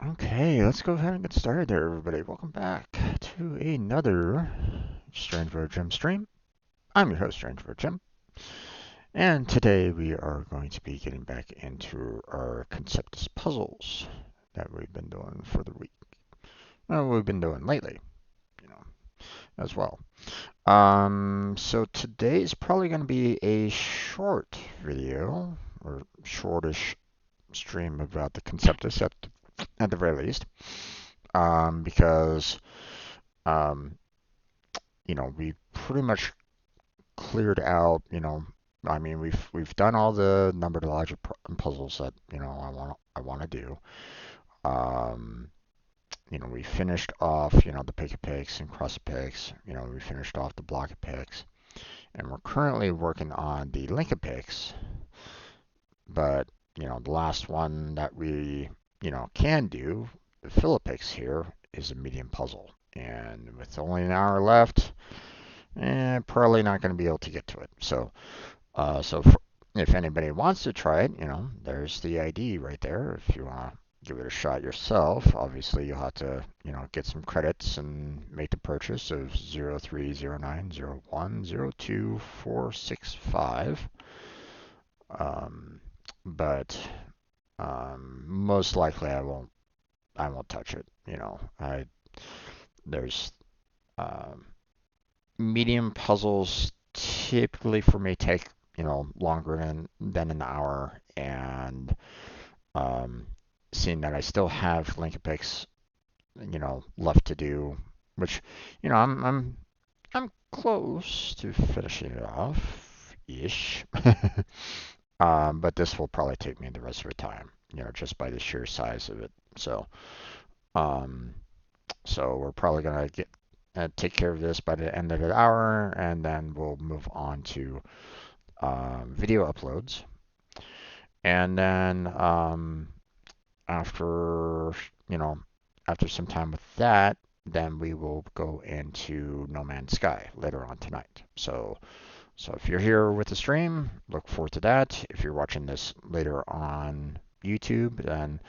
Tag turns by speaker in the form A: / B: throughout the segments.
A: Okay, let's go ahead and get started there, everybody. Welcome back to another Strange Bird Jim stream. I'm your host, Strange Bird Jim, and today we are going to be getting back into our Conceptis puzzles that we've been doing for the week. Well, we've been doing lately, as well. So today's probably going to be a short video, or shortish stream about the Conceptis at the very least, because we pretty much cleared out. I mean, we've done all the numbered logic puzzles that I want to do. We finished off the Pic-a-Pix and Cross-a-Pix. We finished off the Block-a-Pix, and we're currently working on the Link-a-Pix. But the last one that we can do, the Fill-a-Pix here, is a medium puzzle. And with only an hour left, probably not going to be able to get to it. So, if anybody wants to try it, there's the ID right there. If you want to give it a shot yourself, obviously you'll have to, get some credits and make the purchase of 0309010245. But most likely I won't touch it. There's medium puzzles typically for me take longer than an hour, and seeing that I still have Link-a-Pix left to do, which I'm close to finishing it off ish. But this will probably take me the rest of the time, just by the sheer size of it. So we're probably gonna take care of this by the end of the hour, and then we'll move on to video uploads. And then after some time with that, then we will go into No Man's Sky later on tonight. So if you're here with the stream, look forward to that. If you're watching this later on YouTube, then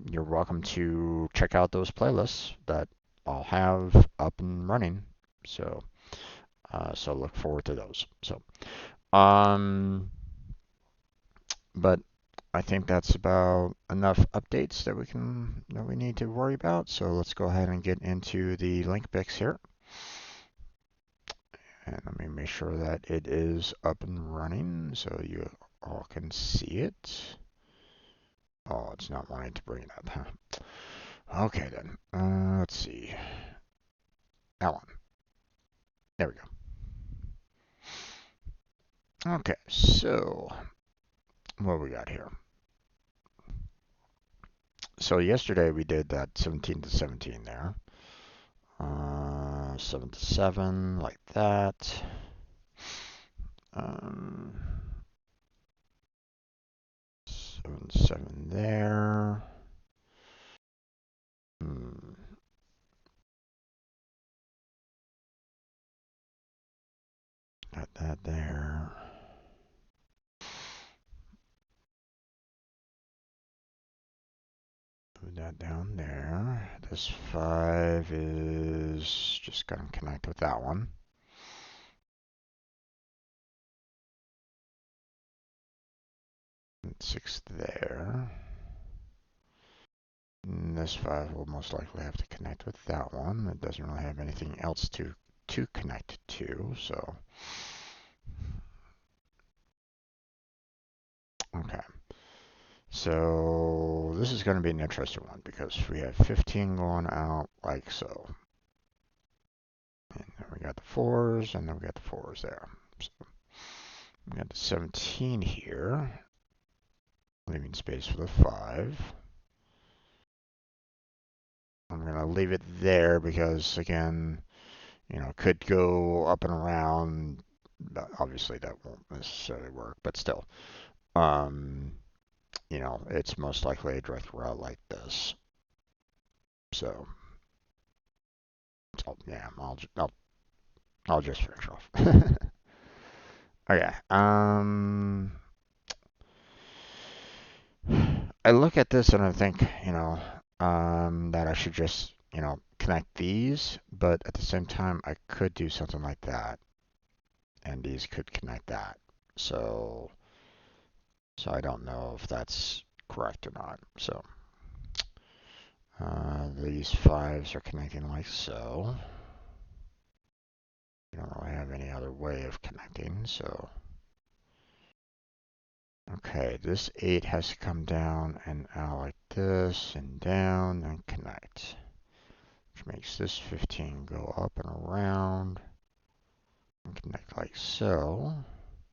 A: you're welcome to check out those playlists that I'll have up and running. So look forward to those. So, but I think that's about enough updates that we need to worry about. So let's go ahead and get into the Link-a-Pix here. And let me make sure that it is up and running so you all can see it. Oh, it's not wanting to bring it up, huh? Okay then. Let's see. That one. There we go. Okay, so what we got here? So yesterday we did that 17 to 17 there. 7 to 7, like that. 7 to 7 there. Got that there. Move that down there. This 5 is just going to connect with that one. And 6 there. And this 5 will most likely have to connect with that one. It doesn't really have anything else to connect to, so. Okay. So this is going to be an interesting one because we have 15 going out like so. And then we got the 4s, and then we got the 4s there. So we got the 17 here, leaving space for the 5. I'm going to leave it there because, again, you know, it could go up and around. Obviously, that won't necessarily work, but still. You know, it's most likely a direct route like this. So yeah, I'll just finish off. Okay. I look at this and I think, you know, that I should just, you know, connect these, but at the same time, I could do something like that, and these could connect that. So I don't know if that's correct or not. So these 5s are connecting like so. We don't really have any other way of connecting, so. Okay, this 8 has to come down and out like this, and down, and connect. Which makes this 15 go up and around, and connect like so.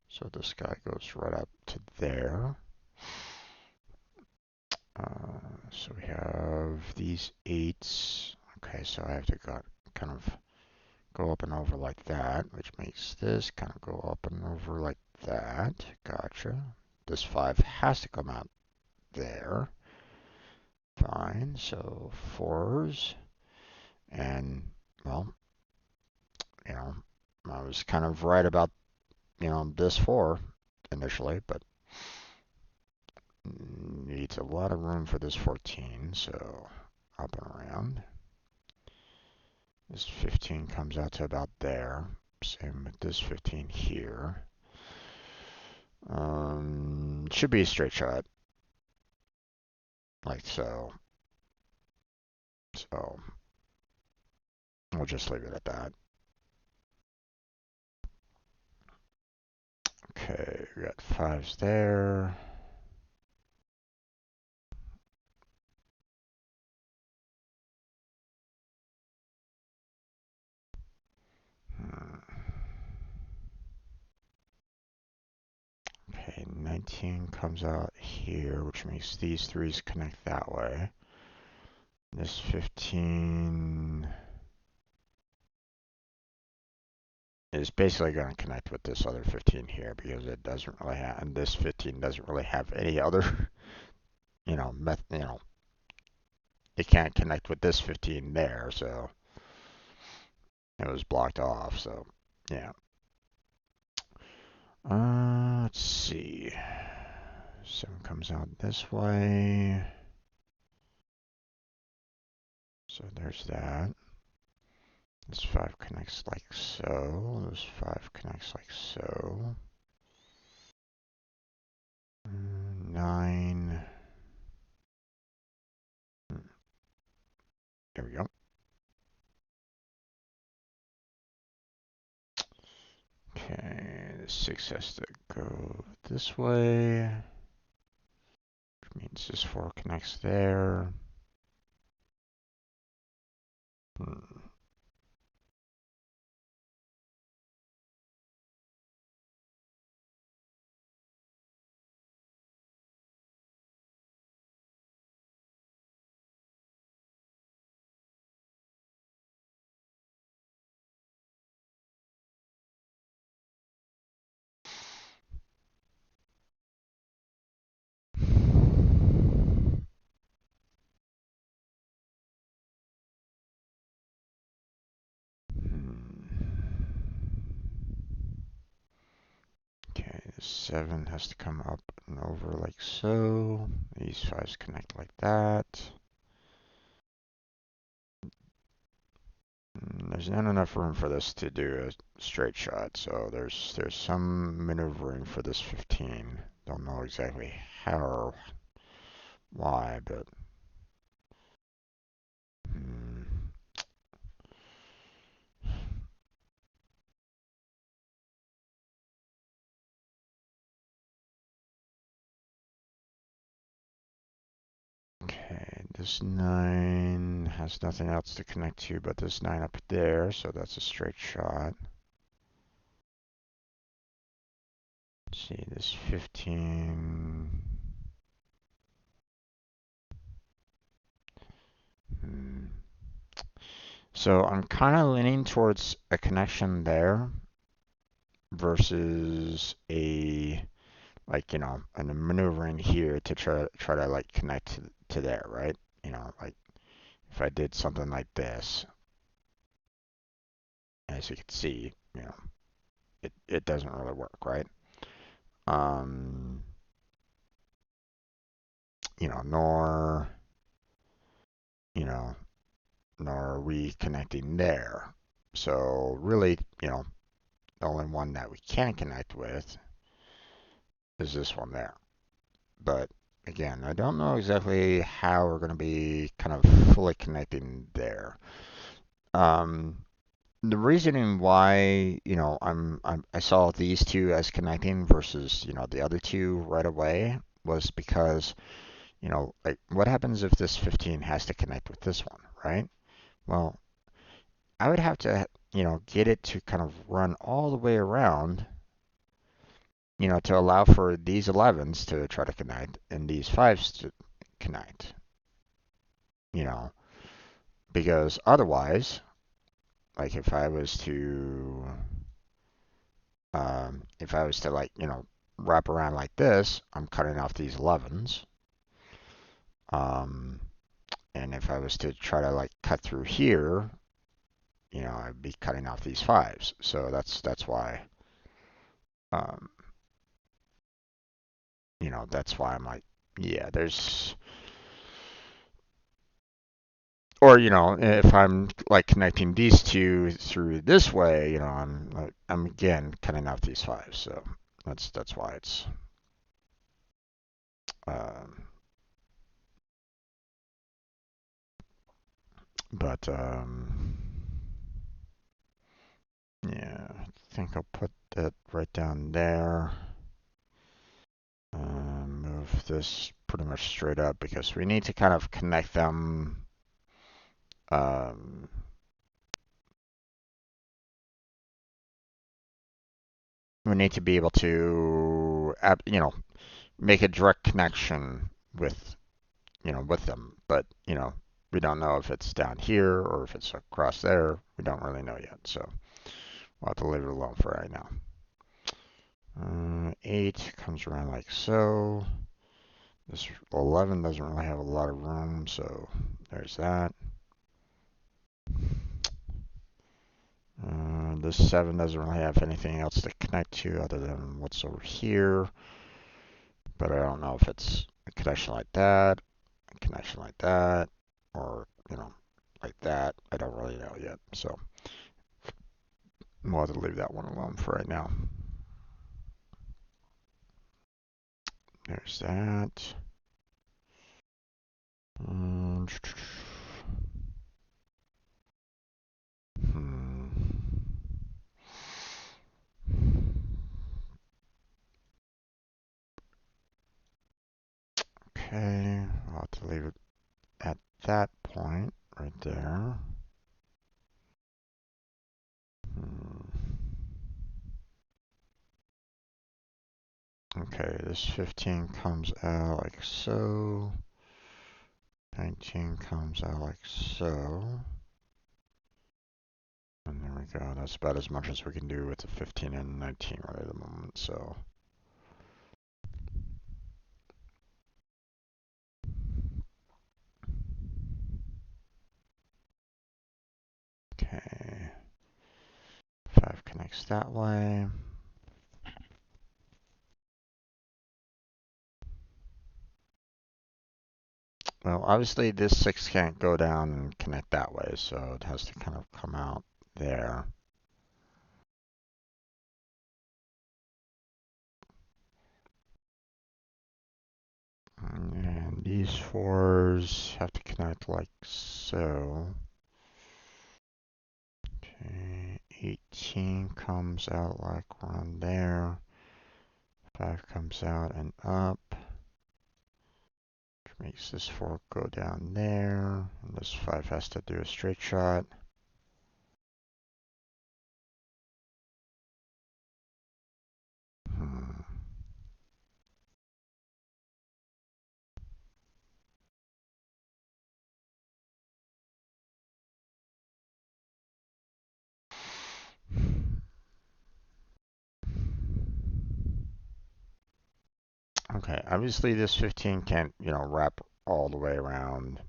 A: So this guy goes right up to there. So we have these 8s. Okay, so I have to kind of go up and over like that, which makes this kind of go up and over like that. Gotcha. This 5 has to come out there. Fine, so 4s. And, well, you know, I was kind of right about, you know, this 4 initially, but needs a lot of room for this 14, so up and around. This 15 comes out to about there. Same with this 15 here. Should be a straight shot, like so. So we'll just leave it at that. Okay, we got 5s there. Okay, 19 comes out here, which makes these 3s connect that way. This 15 is basically going to connect with this other 15 here because it doesn't really have, and this 15 doesn't really have any other, you know, it can't connect with this 15 there, so it was blocked off, so yeah. Let's see. 7 comes out this way. So there's that. This 5 connects like so. This 5 connects like so. 9. There we go. the 6 has to go this way, which means this 4 connects there. Okay, the 7 has to come up and over like so. These 5s connect like that. There's not enough room for this to do a straight shot, so there's some maneuvering for this 15. Don't know exactly how or why, but okay, this 9 has nothing else to connect to but this 9 up there, so that's a straight shot. Let's see, this 15. So I'm kind of leaning towards a connection there versus a, like, you know, and maneuvering here to try to like connect to there, right? You know, like if I did something like this, as you can see, you know, it doesn't really work, right? You know, you know, nor are we connecting there. So really, you know, the only one that we can connect with is this one there. But again, I don't know exactly how we're going to be kind of fully connecting there. The reasoning why, you know, I saw these two as connecting versus, you know, the other two right away was because, you know, like what happens if this 15 has to connect with this one, right? Well, I would have to, you know, get it to kind of run all the way around, you know, to allow for these 11s to try to connect and these 5s to connect, you know, because otherwise, like if I was to like, you know, wrap around like this, I'm cutting off these 11s. And if I was to try to like cut through here, you know, I'd be cutting off these 5s. So that's why, um, you know, that's why I'm like, yeah, there's, or you know, if I'm like connecting these two through this way, you know, I'm again cutting off these 5s. So that's why it's, um, but yeah, I think I'll put that right down there. Move this pretty much straight up because we need to kind of connect them. Um, we need to be able to, you know, make a direct connection with, you know, with them. But, you know, we don't know if it's down here or if it's across there. We don't really know yet. So we'll have to leave it alone for right now. 8 comes around like so. This 11 doesn't really have a lot of room, so there's that. This 7 doesn't really have anything else to connect to other than what's over here. But I don't know if it's a connection like that, a connection like that, or, you know, like that. I don't really know yet. So we'll have to leave that one alone for right now. There's that. Hmm. Okay, I'll have to leave it at that point right there. Okay, this 15 comes out like so. 19 comes out like so. And there we go. That's about as much as we can do with the 15 and 19 right at the moment, so. Okay. 5 connects that way. Well, obviously this 6 can't go down and connect that way, so it has to kind of come out there. And these 4s have to connect like so. Okay, 18 comes out like around there. 5 comes out and up. Which makes this 4 go down there. And this 5 has to do a straight shot. Okay, obviously this 15 can't, wrap all the way around,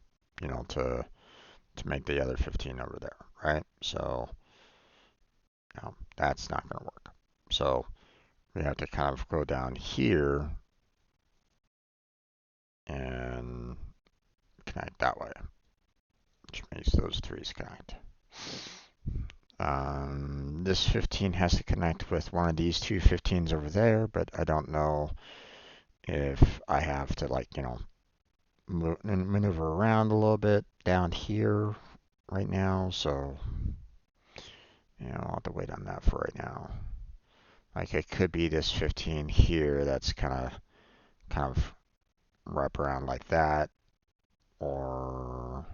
A: to make the other 15 over there, right? So, that's not going to work. So, we have to kind of go down here and connect that way, which makes those 3s connect. This 15 has to connect with one of these two 15s over there, but I don't know if I have to, like, maneuver around a little bit down here right now, so I'll have to wait on that for right now. Like, it could be this 15 here that's kind of wrap around like that, or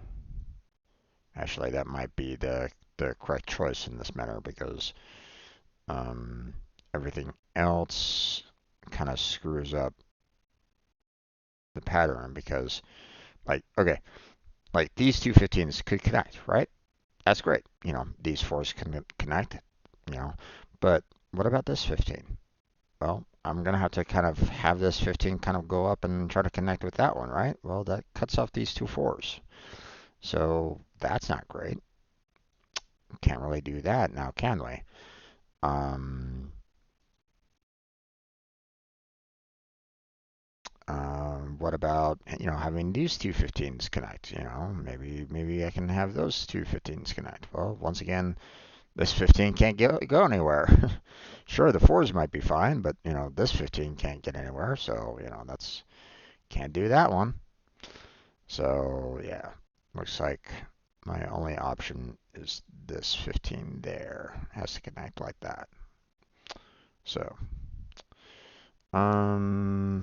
A: actually that might be the correct choice in this matter, because everything else kind of screws up the pattern, because like, okay, like these two 15s could connect, right? That's great. These 4s can connect, but what about this 15? Well, I'm going to have to kind of have this 15 kind of go up and try to connect with that one, right? Well, that cuts off these two 4s. So that's not great. Can't really do that now, can we? What about, having these two 15s connect? Maybe I can have those two 15s connect. Well, once again, this 15 can't go anywhere. Sure, the 4s might be fine, but, this 15 can't get anywhere, so, can't do that one. So, yeah, looks like my only option is this 15 there. Has to connect like that. So, hmm.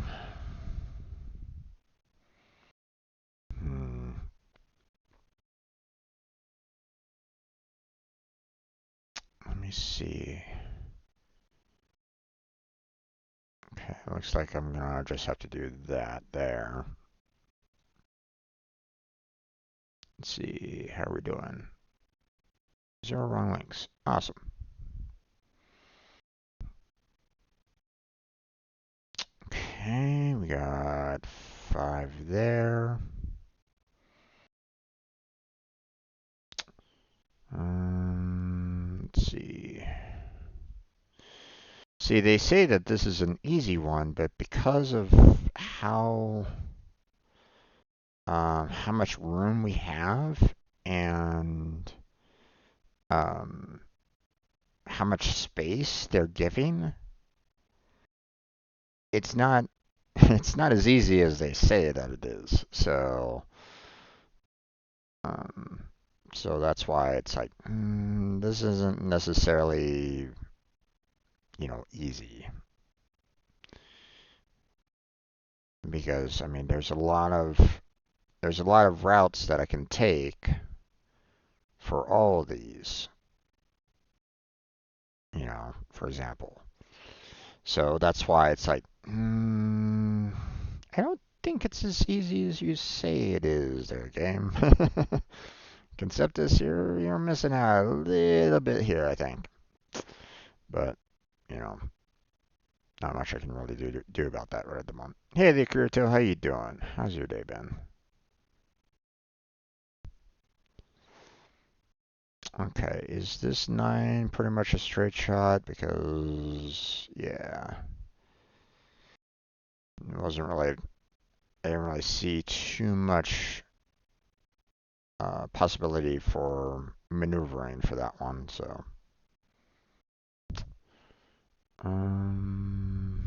A: Let me see. Okay, looks like I'm gonna just have to do that there. Let's see, how are we doing? 0 wrong links. Awesome. Okay, we got 5 there. Let's see. See, they say that this is an easy one, but because of how much room we have and how much space they're giving, it's not it's not as easy as they say that it is. So so that's why it's like this isn't necessarily easy. because I mean there's a lot of routes that I can take for all of these, for example. So that's why it's like, I don't think it's as easy as you say it is there, game. Conceptus, you're missing out a little bit here, I think. But, you know, not much I can really do about that right at the moment. Hey, the Akirito, how you doing? How's your day been? Okay, is this 9 pretty much a straight shot? Because, yeah, it wasn't really, I didn't really see too much possibility for maneuvering for that one, so. Um,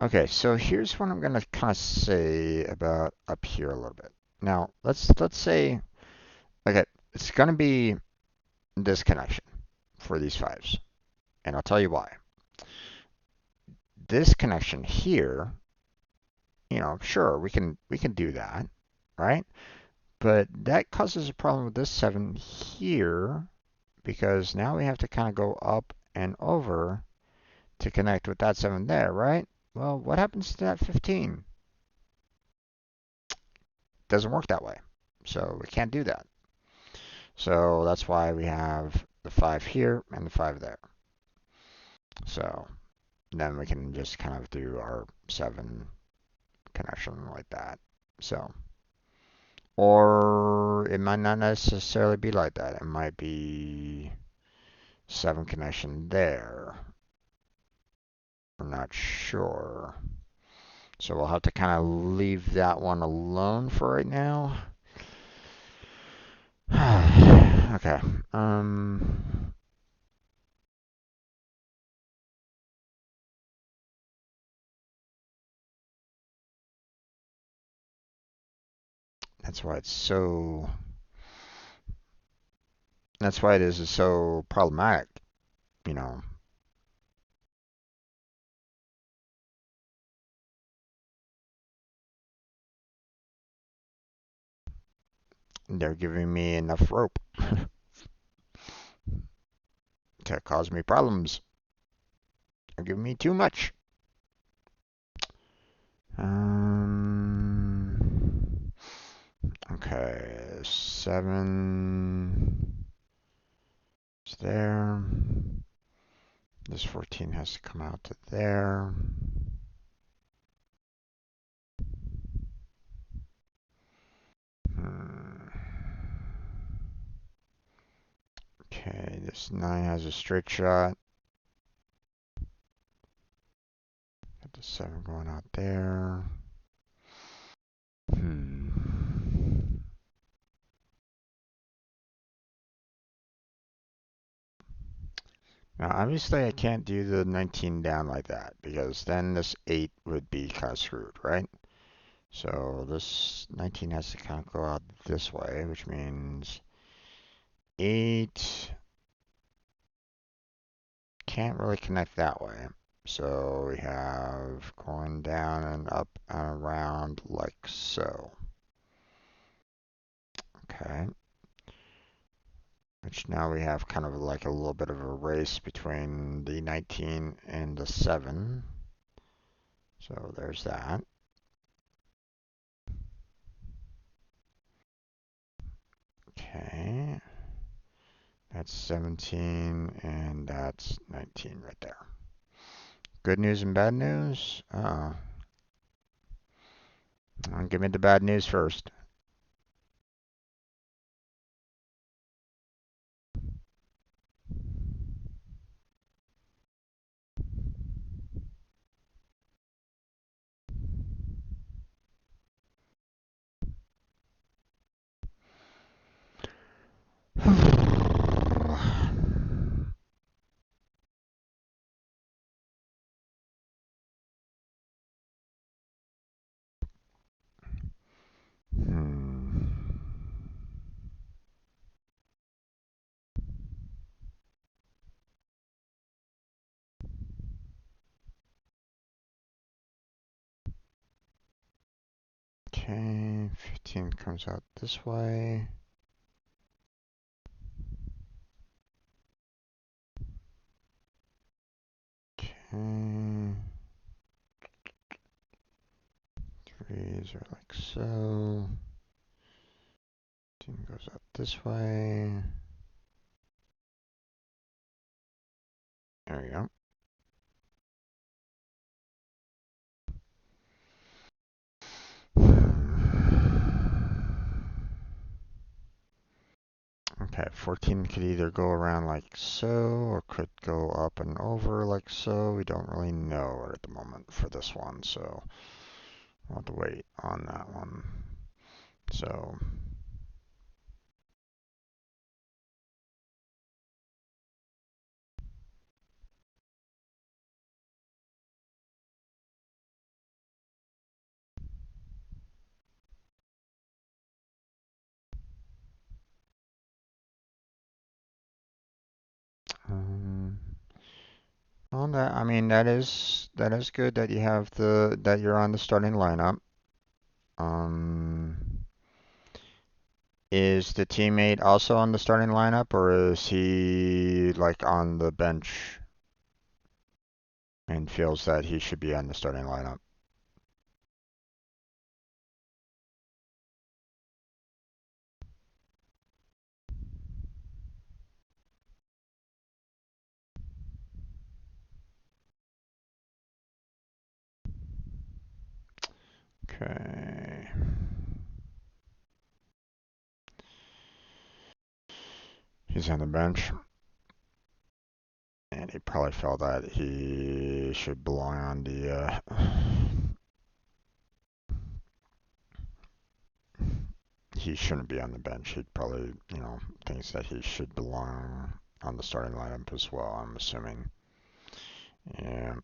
A: okay, so here's what I'm gonna kind of say about up here a little bit. Now, let's say, okay, it's gonna be this connection for these fives, and I'll tell you why. This connection here, sure, we can do that, right? But that causes a problem with this 7 here because now we have to kind of go up and over to connect with that 7 there, right? Well, what happens to that 15? Doesn't work that way. So we can't do that. So that's why we have the 5 here and the 5 there. So then we can just kind of do our 7 connection like that. So, or it might not necessarily be like that. It might be 7 connection there. I'm not sure. So we'll have to kind of leave that one alone for right now. Okay. That's why it's so. That's why it is so problematic. You know, they're giving me enough rope to cause me problems. They're giving me too much. Okay, 7 is there. This 14 has to come out to there. Okay, this 9 has a straight shot. Got the 7 going out there. Now, obviously, I can't do the 19 down like that because then this 8 would be kind of screwed, right? So this 19 has to kind of go out this way, which means 8 can't really connect that way. So we have going down and up and around like so. Okay. Which now we have kind of like a little bit of a race between the 19 and the 7. So there's that. Okay. That's 17 and that's 19 right there. Good news and bad news? Give me the bad news first. Okay, 15 comes out this way. Okay. Threes are like so. 15 goes out this way. There we go. Okay, 14 could either go around like so, or could go up and over like so. We don't really know at the moment for this one, so we'll have to wait on that one. So, um, well, I mean, that is good that you have that you're on the starting lineup. Um, is the teammate also on the starting lineup, or is he like on the bench and feels that he should be on the starting lineup? Okay. He's on the bench. And he probably felt that he should belong on the, he shouldn't be on the bench. He'd probably, thinks that he should belong on the starting lineup as well, I'm assuming. Yeah.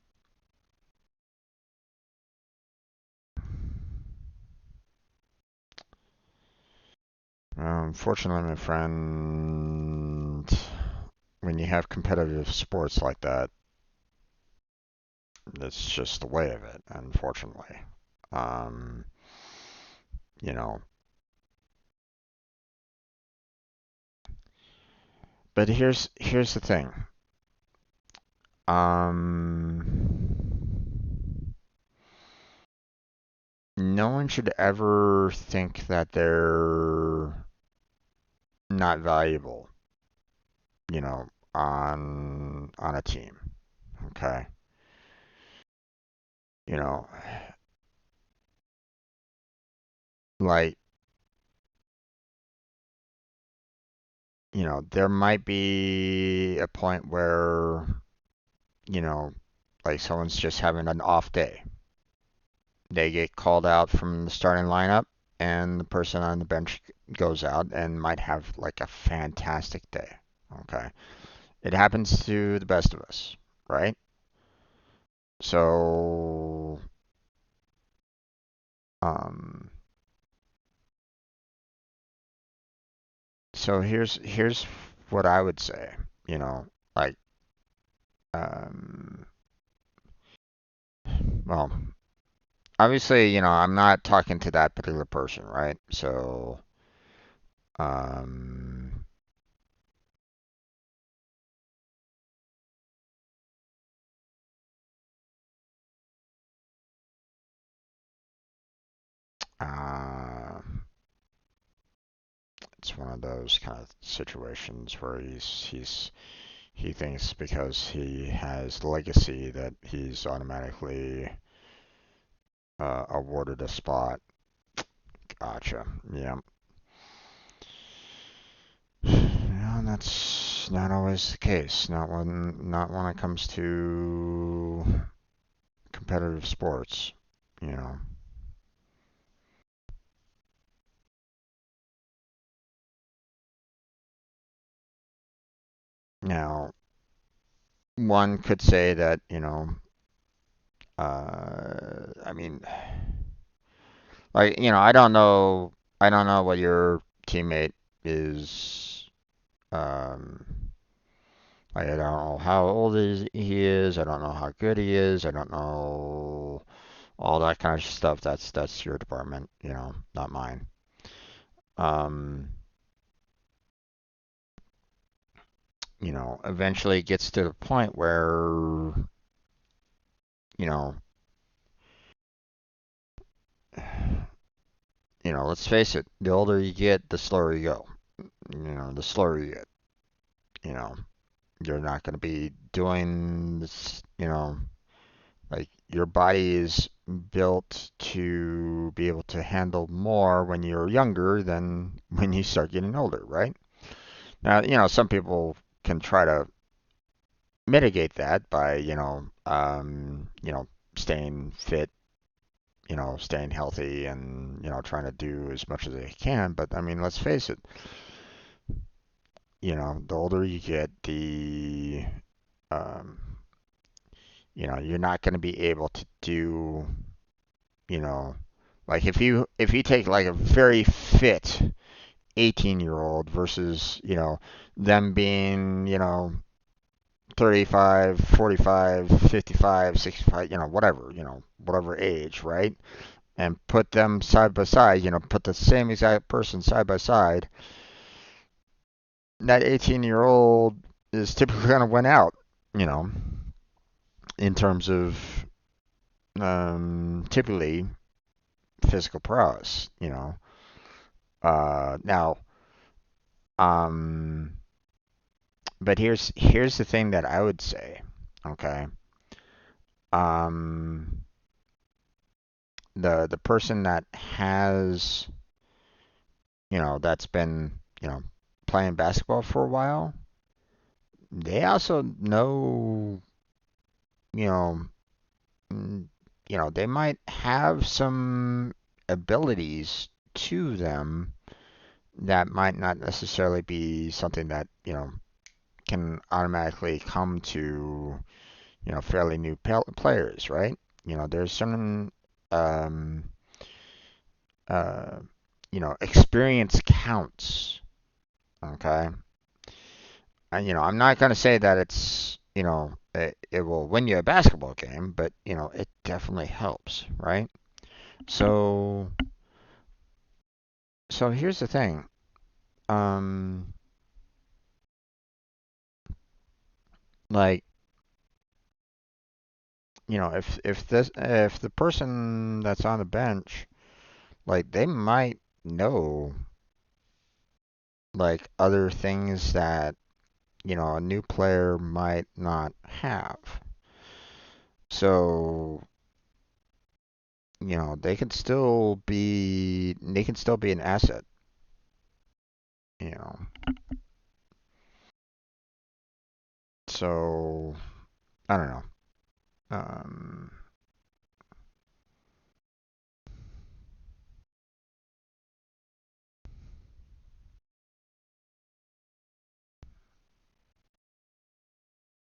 A: Unfortunately, my friend, when you have competitive sports like that, it's just the way of it, unfortunately. Um, you know, but here's the thing. No one should ever think that they're not valuable, you know, on a team. Okay. You know, like, there might be a point where, you know, like someone's just having an off day. They get called out from the starting lineup, and the person on the bench goes out and might have like a fantastic day. Okay. It happens to the best of us, right? So, um, here's what I would say, like, um, well, obviously, I'm not talking to that particular person, right? So, um, uh, it's one of those kind of situations where he thinks because he has legacy that he's automatically awarded a spot. Gotcha. Yeah. And that's not always the case. Not when it comes to competitive sports, you know. Now, one could say that, I mean, like, I don't know what your teammate is, um, like, I don't know how old he is, I don't know how good he is, I don't know all that kind of stuff. That's your department, not mine. Um, Eventually it gets to the point where, you know, let's face it, the older you get, the slower you go. The slower you get, you know, you're not going to be doing this, like your body is built to be able to handle more when you're younger than when you start getting older, right? Now, some people can try to mitigate that by, staying fit, staying healthy and, trying to do as much as they can. But I mean, let's face it, the older you get, um, you're not going to be able to do, you know, like if you take like a very fit 18-year-old versus, them being, 35, 45, 55, 65, whatever age, right? And put them side by side, put the same exact person side by side, that 18-year-old is typically going to win out, you know, in terms of typically physical prowess, Now, um, but here's the thing that I would say, okay? Um, the person that has, that's been, playing basketball for a while, they also know, you know, they might have some abilities to them that might not necessarily be something that, can automatically come to, fairly new players, right? There's certain, um, uh, experience counts, okay? And, I'm not going to say that it's, it will win you a basketball game, but, it definitely helps, right? So, so here's the thing. Um, like, if the person that's on the bench, like, they might know like other things that, a new player might not have. So, they can still be an asset, you know. So, I don't know. Um,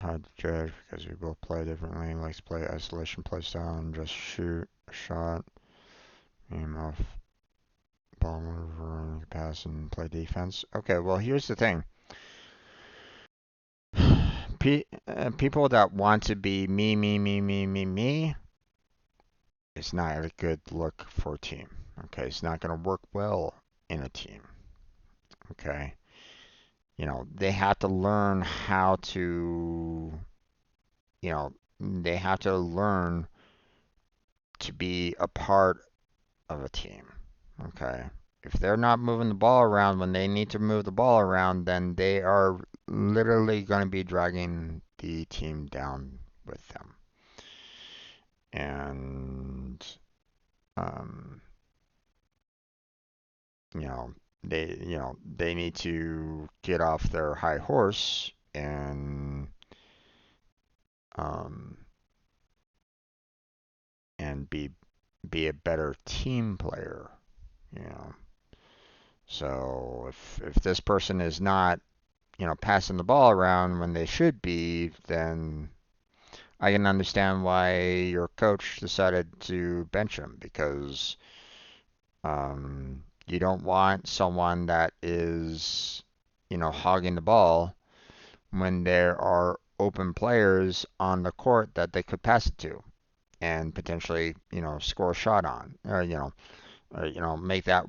A: hard to judge because we both play differently. Likes to play isolation play style and just shoot a shot, aim off ball, whatever, pass and play defense. Okay, well here's the thing. People that want to be me, me, me, me, me, me, it's not a good look for a team. Okay, it's not going to work well in a team. Okay, they have to learn how to, they have to learn to be a part of a team. Okay, if they're not moving the ball around when they need to move the ball around, then they are literally going to be dragging the team down with them. And um, you know, they need to get off their high horse um, and be a better team player. You know, so if this person is not, passing the ball around when they should be, then I can understand why your coach decided to bench him because you don't want someone that is, hogging the ball when there are open players on the court that they could pass it to. and potentially, score a shot on, or make that,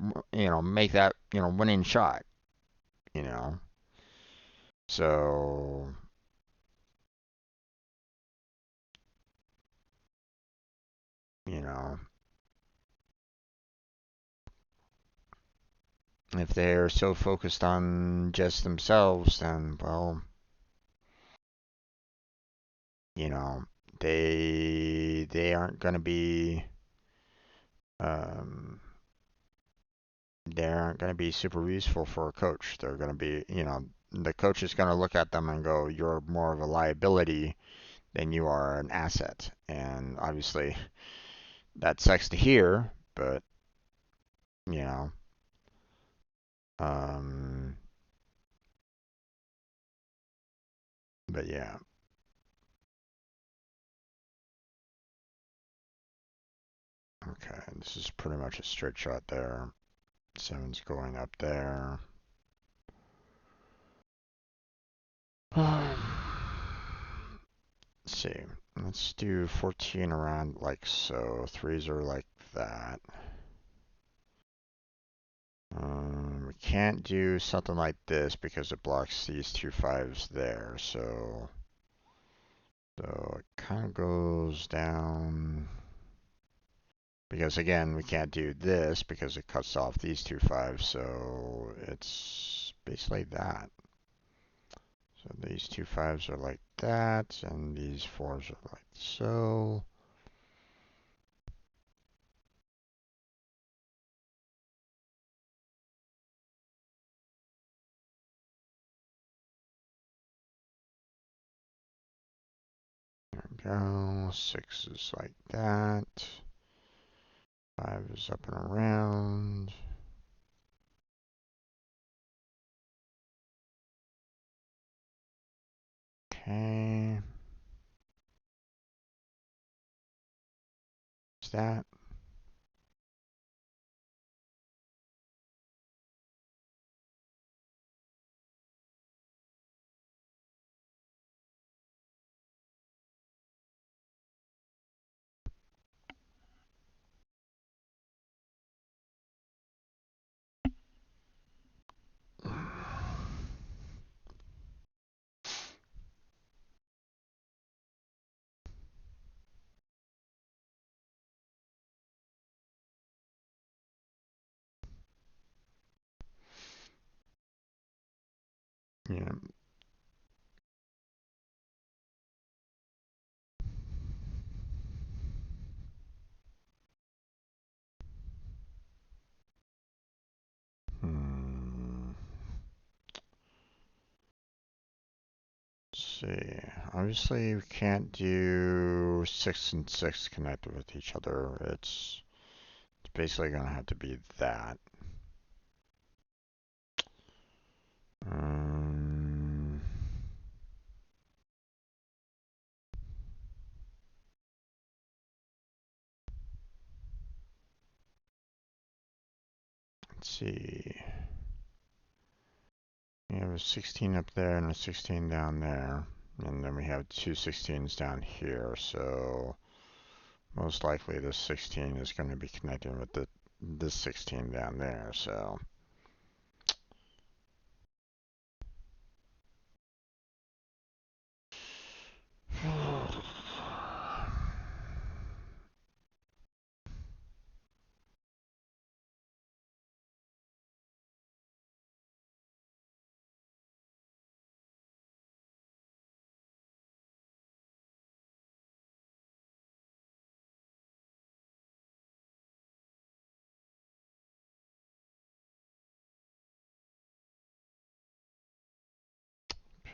A: winning shot, you know. So, you know, if they're so focused on just themselves, then, well, you know, they aren't going to be, um, they aren't going to be super useful for a coach. They're going to be, the coach is going to look at them and go, you're more of a liability than you are an asset. And obviously, that sucks to hear, but, you know, um, but yeah. Okay, this is pretty much a straight shot there. Seven's going up there. Let's see. Let's do 14 around like so. Threes are like that. We can't do something like this because it blocks these two fives there. So it kind of goes down. Because again, we can't do this because it cuts off these two fives. So it's basically that. So these two fives are like that, and these fours are like so. There we go. Six is like that. Five is up and around. Okay. Is that? Yeah. Hmm. Let's see. Obviously, we can't do 6 and 6 connected with each other. It's basically going to have to be that. Um, let's see. We have a 16 up there and a 16 down there. And then we have two 16s down here. So most likely this 16 is going to be connecting with this 16 down there. So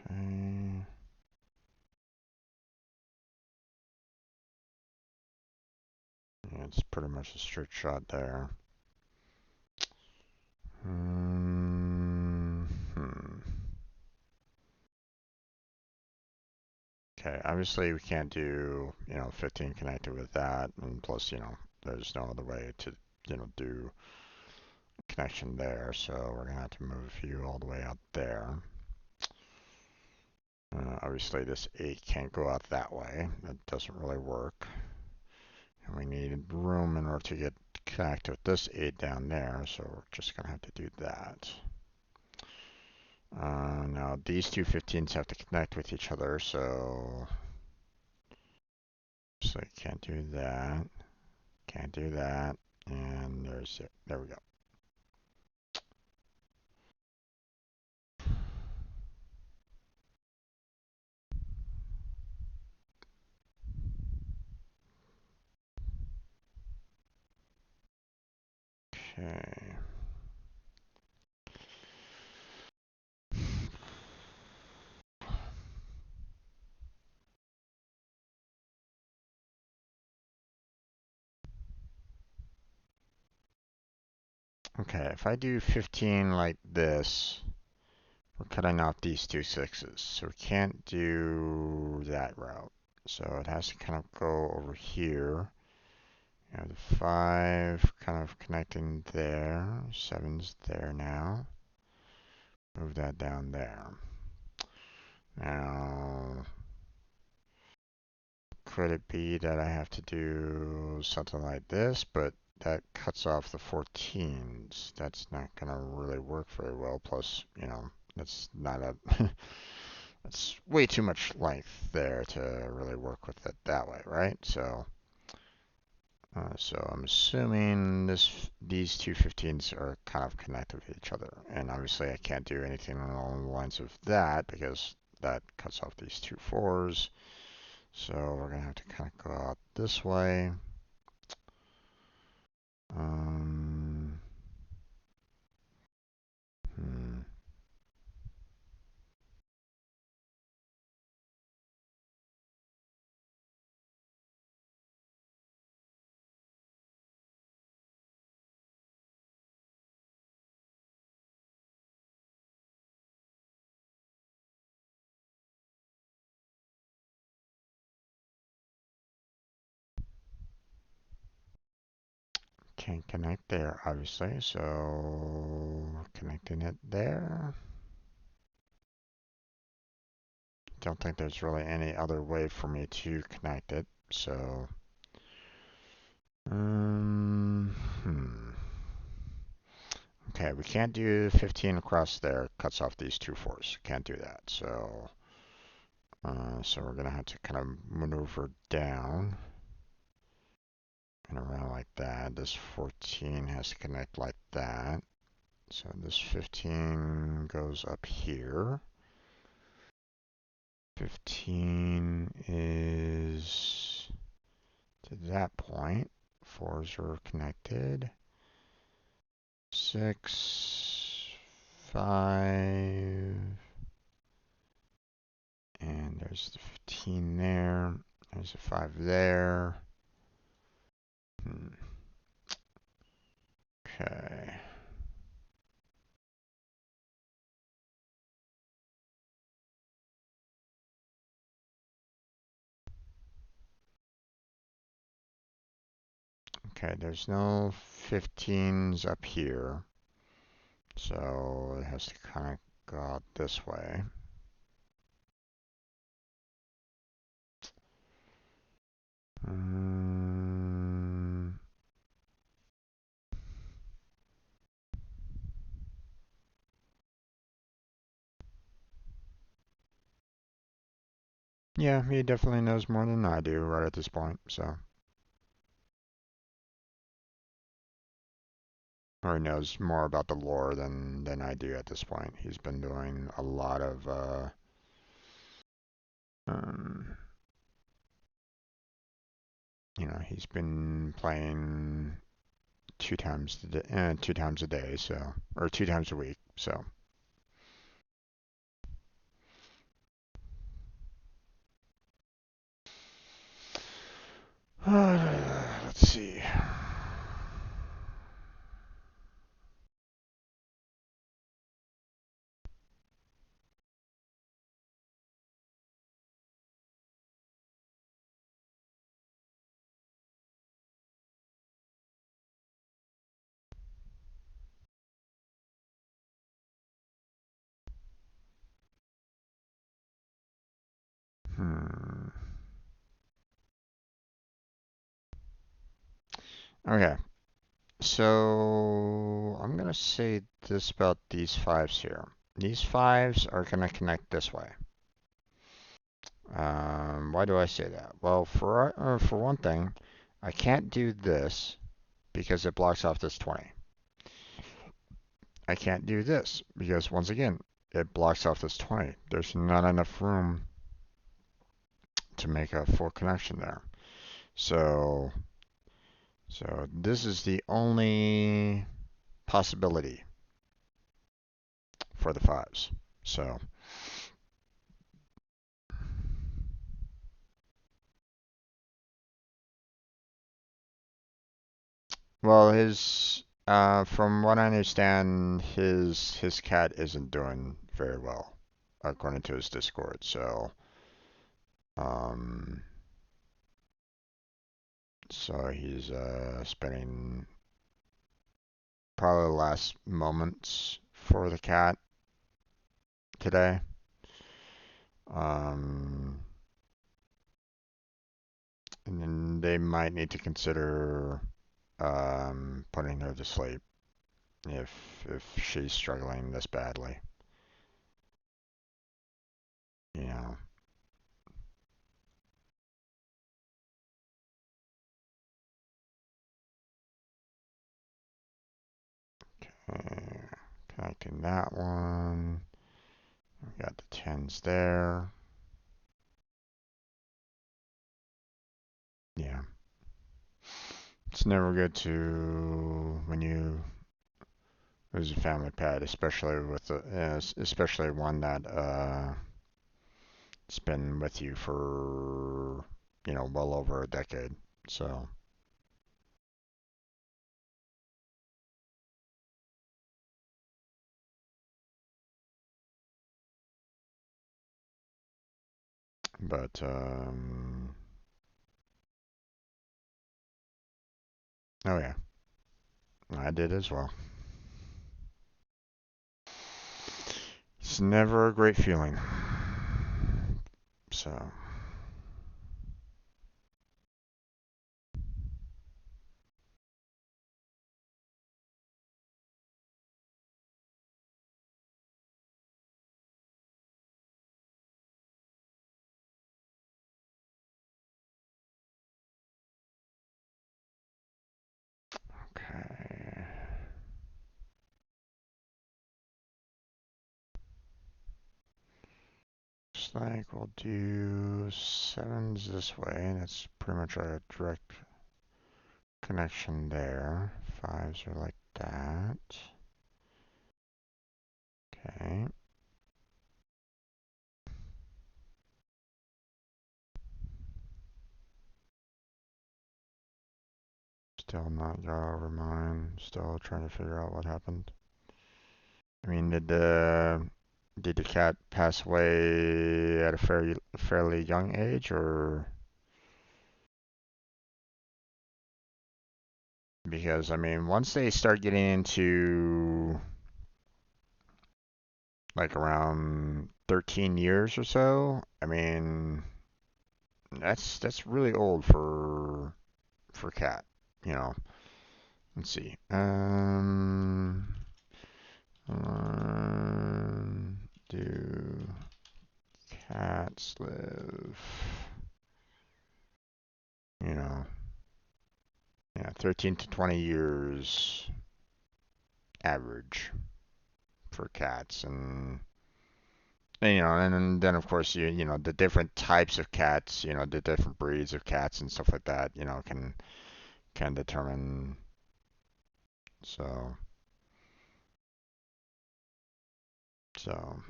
A: okay. Yeah, it's pretty much a straight shot there. Hmm. Okay, obviously we can't do, 15 connected with that, and plus, there's no other way to, do connection there, so we're gonna have to move a few all the way out there. Obviously this 8 can't go out that way. That doesn't really work. And we need room in order to get connect with this 8 down there, so we're just going to have to do that. Now these two 15s have to connect with each other, so you can't do that. Can't do that. And there's it. There we go. Okay. Okay, if I do 15 like this, we're cutting off these two 6s, so we can't do that route. So it has to kind of go over here. You know, the 5 kind of connecting there, 7's there now. Move that down there. Now, could it be that I have to do something like this, but that cuts off the 14s. That's not going to really work very well. Plus, you know, that's not a, that's way too much length there to really work with it that way, right? So I'm assuming these two 15s are kind of connected with each other. And obviously I can't do anything along the lines of that because that cuts off these two 4s. So we're going to have to kind of go out this way. Um, hmm. Can't connect there, obviously, so connecting it there. Don't think there's really any other way for me to connect it, so okay, we can't do 15 across there. It cuts off these two 4s. Can't do that. So we're gonna have to kind of maneuver down and around like that. This 14 has to connect like that. So this 15 goes up here. 15 is to that point. 4s are connected. 6, 5, and there's the 15 there. There's a 5 there. Okay. Okay, there's no 15s up here. So it has to kind of go out this way. Yeah, he definitely knows more than I do right at this point, so. Or he knows more about the lore than I do at this point. He's been doing a lot of, you know, he's been playing 2 times a day, so, or 2 times a week, so. Let's see. Hmm. Okay, so I'm gonna say this about these fives here. These fives are gonna connect this way. Why do I say that? Well, for one thing, I can't do this because it blocks off this 20. I can't do this because once again, it blocks off this 20. There's not enough room to make a full connection there. So, so this is the only possibility for the fives. So, well, from what I understand, his cat isn't doing very well, according to his Discord. So, um, so he's spending probably the last moments for the cat today. Um, and then they might need to consider putting her to sleep if she's struggling this badly. You know. Okay, connecting that one. We got the tens there. Yeah. It's never good to when you lose a family pet, especially with especially one that it's been with you for well over a decade. So, but oh yeah, I did as well. It's never a great feeling. So, okay. Looks like we'll do sevens this way. That's pretty much a direct connection there. Fives are like that. Okay. Still not got over mine. Still trying to figure out what happened. I mean, did the cat pass away at a fairly young age, or because I mean, once they start getting into like around 13 years or so, I mean, that's really old for cat, you know. Let's see. Do cats live? You know, yeah, 13 to 20 years average for cats, and and then of course the different types of cats, the different breeds of cats and stuff like that, can determine. So so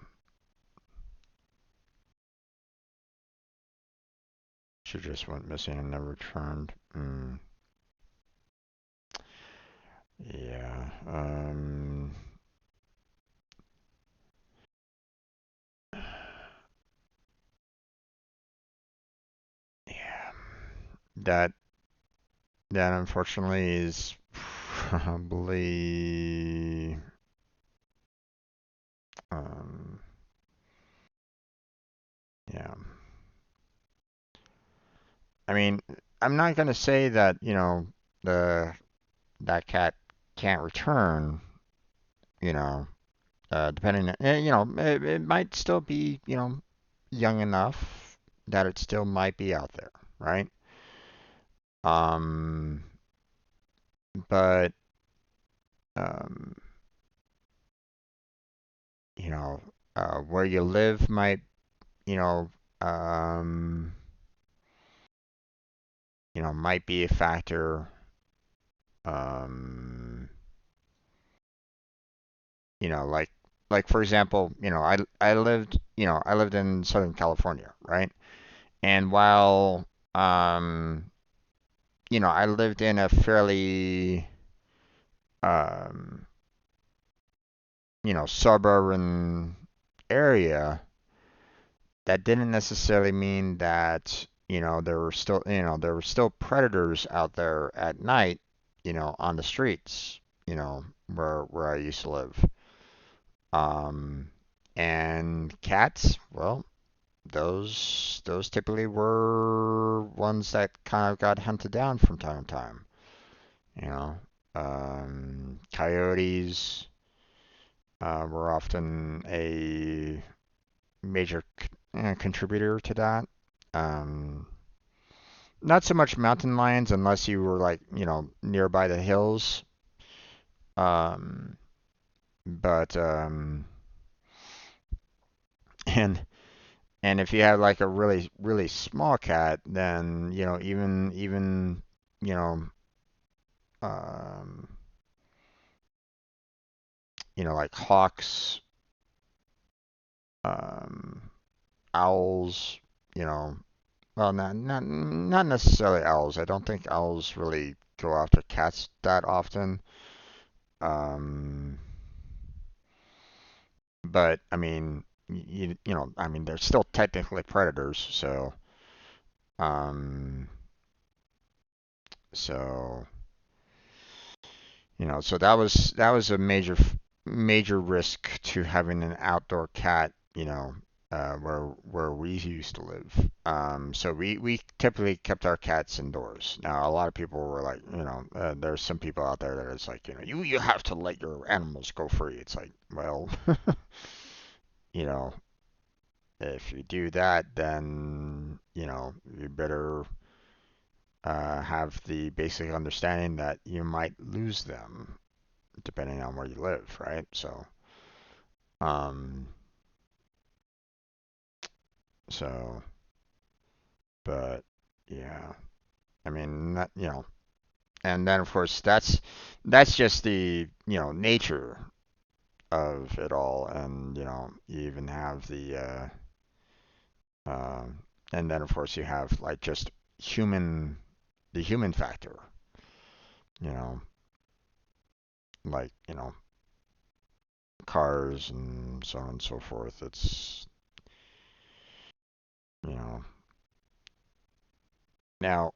A: she just went missing and never returned. Yeah. Yeah. That that unfortunately is probably um yeah. I mean, I'm not gonna say that, the that cat can't return, you know, depending, it might still be, young enough that it still might be out there, right? Um, but um, you know, where you live might, you know, um, might be a factor. Um, like for example, I lived in Southern California, right? And while um, I lived in a fairly um, suburban area, that didn't necessarily mean that, there were still predators out there at night, on the streets, where I used to live. Um, and cats, well, those typically were ones that kind of got hunted down from time to time. You know, Coyotes were often a major contributor to that. Um, Not so much mountain lions unless you were like, nearby the hills. Um, but and and if you have like a really really small cat, then even you know um, like hawks, um, owls, you know, well, not necessarily owls. I don't think owls really go after cats that often. Um, but I mean, I mean, they're still technically predators. Um, so so that was a major risk to having an outdoor cat. Where we used to live. So we typically kept our cats indoors. Now a lot of people were like, there's some people out there that it's like, you have to let your animals go free. It's like, well, you know, if you do that, then you better have the basic understanding that you might lose them depending on where you live, right? Um, so, but yeah, I mean, that, and then of course that's just the nature of it all, and you even have and then of course you have like just human the human factor, you know, like cars and so on and so forth. It's you know now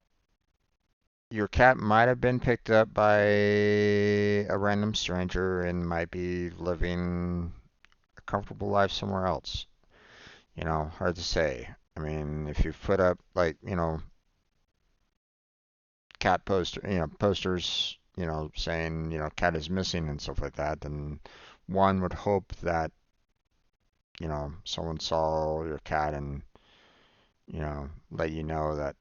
A: your cat might have been picked up by a random stranger and might be living a comfortable life somewhere else. Hard to say. I mean, if you put up like, posters, saying, cat is missing and stuff like that, then one would hope that, someone saw your cat and, let you know that,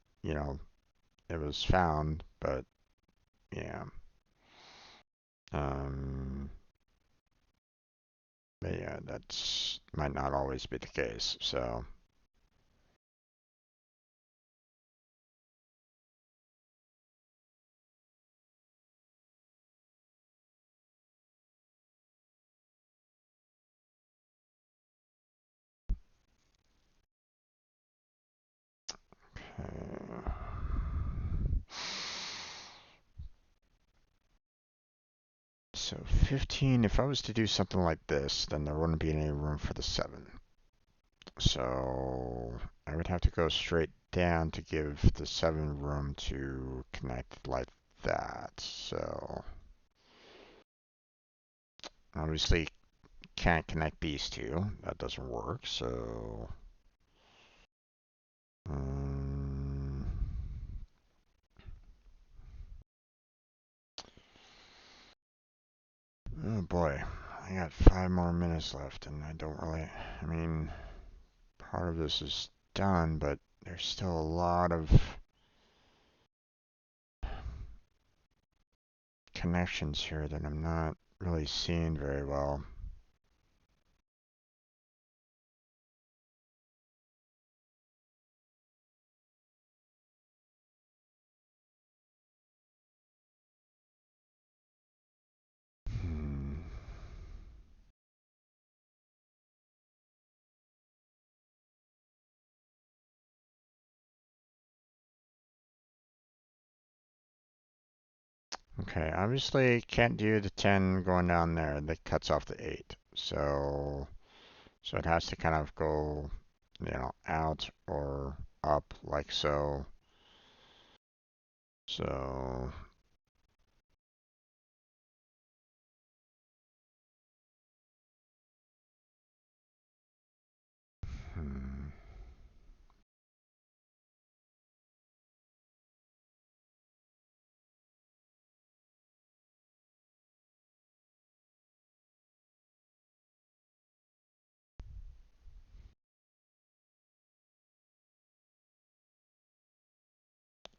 A: it was found. But yeah. Um, but yeah, that's might not always be the case. So, uh, so 15, if I was to do something like this, then there wouldn't be any room for the 7. So I would have to go straight down to give the 7 room to connect like that. So obviously can't connect these two. That doesn't work. So um, boy, I got 5 more minutes left, and I don't really, I mean, part of this is done, but there's still a lot of connections here that I'm not really seeing very well. Okay, obviously can't do the 10 going down there. That cuts off the 8. So it has to kind of go, out or up like so. So hmm.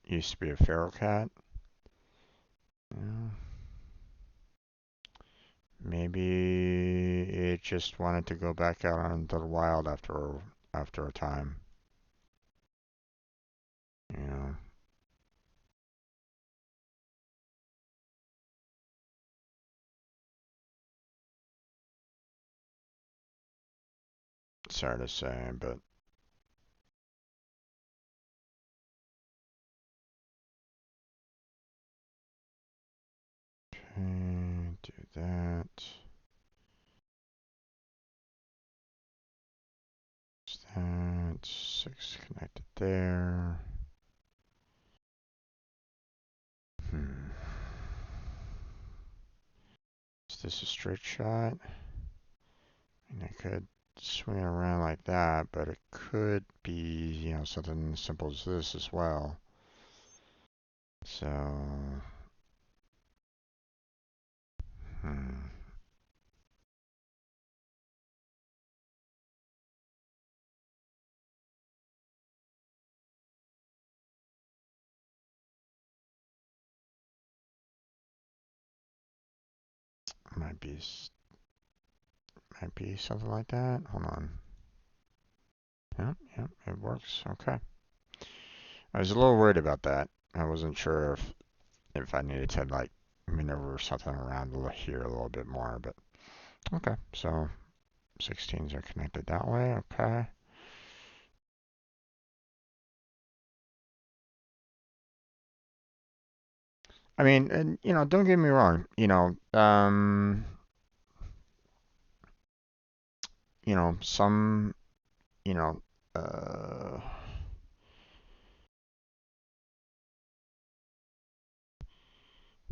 A: Used to be a feral cat. Yeah. Maybe it just wanted to go back out into the wild after a time. You know. It's hard to say, but okay, do that. That 6 connected there. Hmm. Is this a straight shot? And I could swing it around like that, but it could be, something as simple as this as well. So, hmm. Might be, might be something like that. Hold on. Yep, yep, it works. Okay. I was a little worried about that. I wasn't sure if I needed to like maneuver something around here a little bit more, but okay. So 16s are connected that way. Okay. I mean, and don't get me wrong. Some, you know, uh,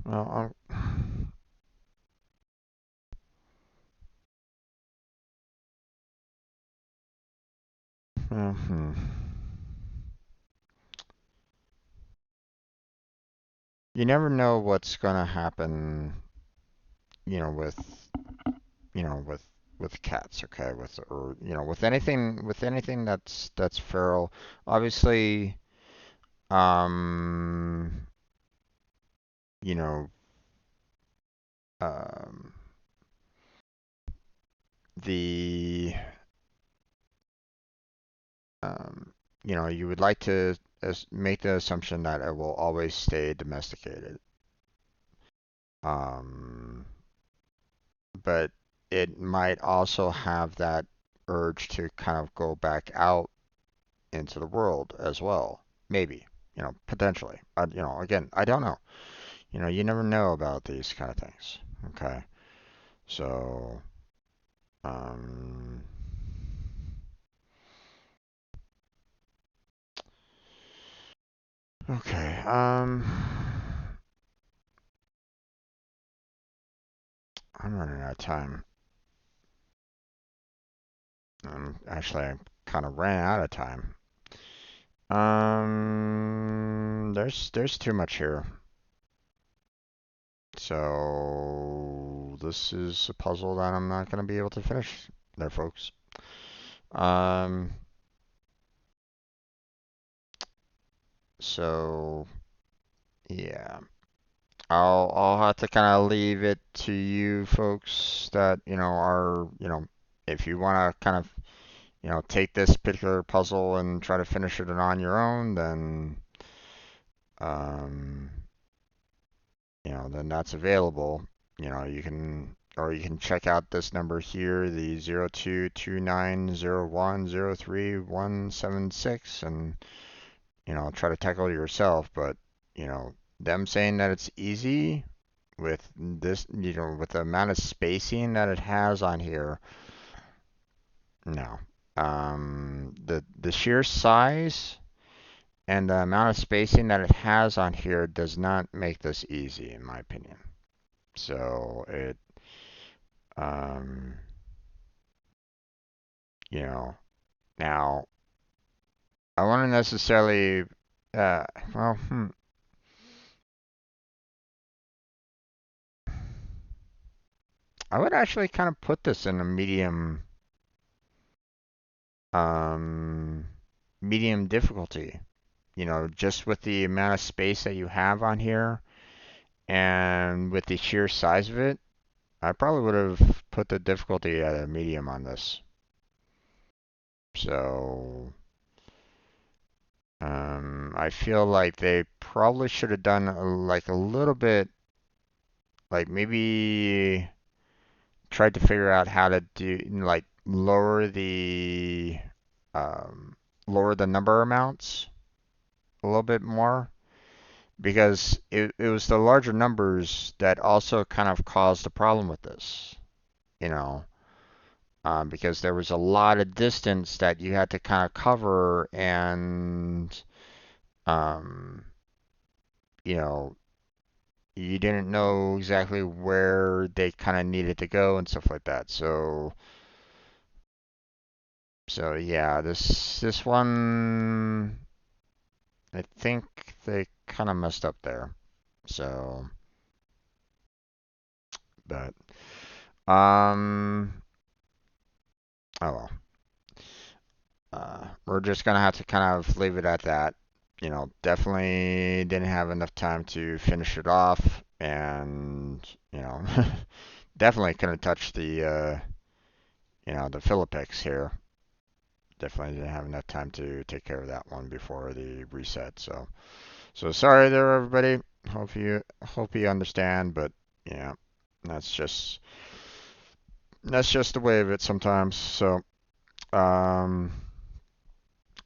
A: well, hmm. You never know what's gonna happen, you know, with, you know, with with cats, okay, or with anything that's feral. Obviously, um, you know, um, the um, you would like to make the assumption that it will always stay domesticated. Um, but it might also have that urge to kind of go back out into the world as well. Maybe, potentially. Again, I don't know. You never know about these kind of things. Okay. So, um, okay. I'm running out of time. Actually, I kind of ran out of time. There's too much here. So this is a puzzle that I'm not going to be able to finish there, folks. So yeah, I'll have to kind of leave it to you folks that, are, if you want to kind of, take this particular puzzle and try to finish it on your own, then, um, then that's available. You can, or you can check out this number here, the 022901037176, and, try to tackle it yourself. But, them saying that it's easy with this, with the amount of spacing that it has on here, no. The sheer size and the amount of spacing that it has on here does not make this easy, in my opinion. So um, now I want to necessarily, well, I would actually kind of put this in a medium difficulty. Just with the amount of space that you have on here and with the sheer size of it, I probably would have put the difficulty at a medium on this. So, I feel like they probably should have done like a little bit, like maybe tried to figure out how to do, like um, lower the number amounts a little bit more, because it was the larger numbers that also kind of caused the problem with this, because there was a lot of distance that you had to kind of cover, and um, you know, you didn't know exactly where they kind of needed to go and stuff like that. So yeah, this one, I think they kind of messed up there. So, but um, oh well. We're just gonna have to kind of leave it at that. Definitely didn't have enough time to finish it off, and definitely couldn't touch the Fill-a-Pix here. Definitely didn't have enough time to take care of that one before the reset. So sorry there, everybody. Hope you understand, but yeah, that's just the way of it sometimes. So um,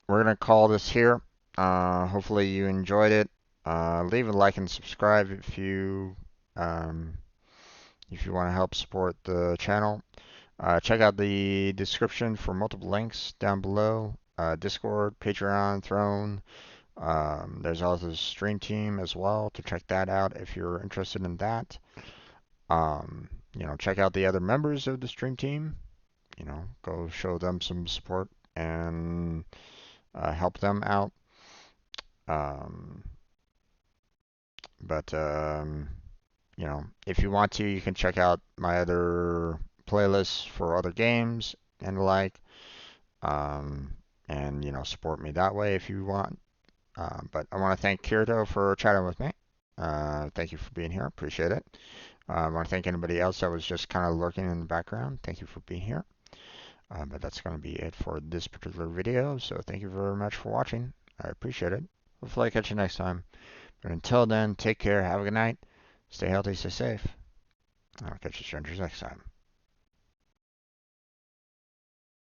A: we're gonna call this here. Hopefully you enjoyed it. Leave a like and subscribe um, if you want to help support the channel. Check out the description for multiple links down below. Discord, Patreon, Throne. There's also the stream team as well to check that out if you're interested in that. Check out the other members of the stream team. Go show them some support and help them out. Um, but if you want to, you can check out my other playlists for other games and the like. And support me that way if you want. But I want to thank Kirito for chatting with me. Thank you for being here. Appreciate it. I want to thank anybody else that was just kind of lurking in the background. Thank you for being here. But that's going to be it for this particular video. So thank you very much for watching. I appreciate it. Hopefully I catch you next time. But until then, take care. Have a good night. Stay healthy. Stay safe. I'll catch you strangers next time.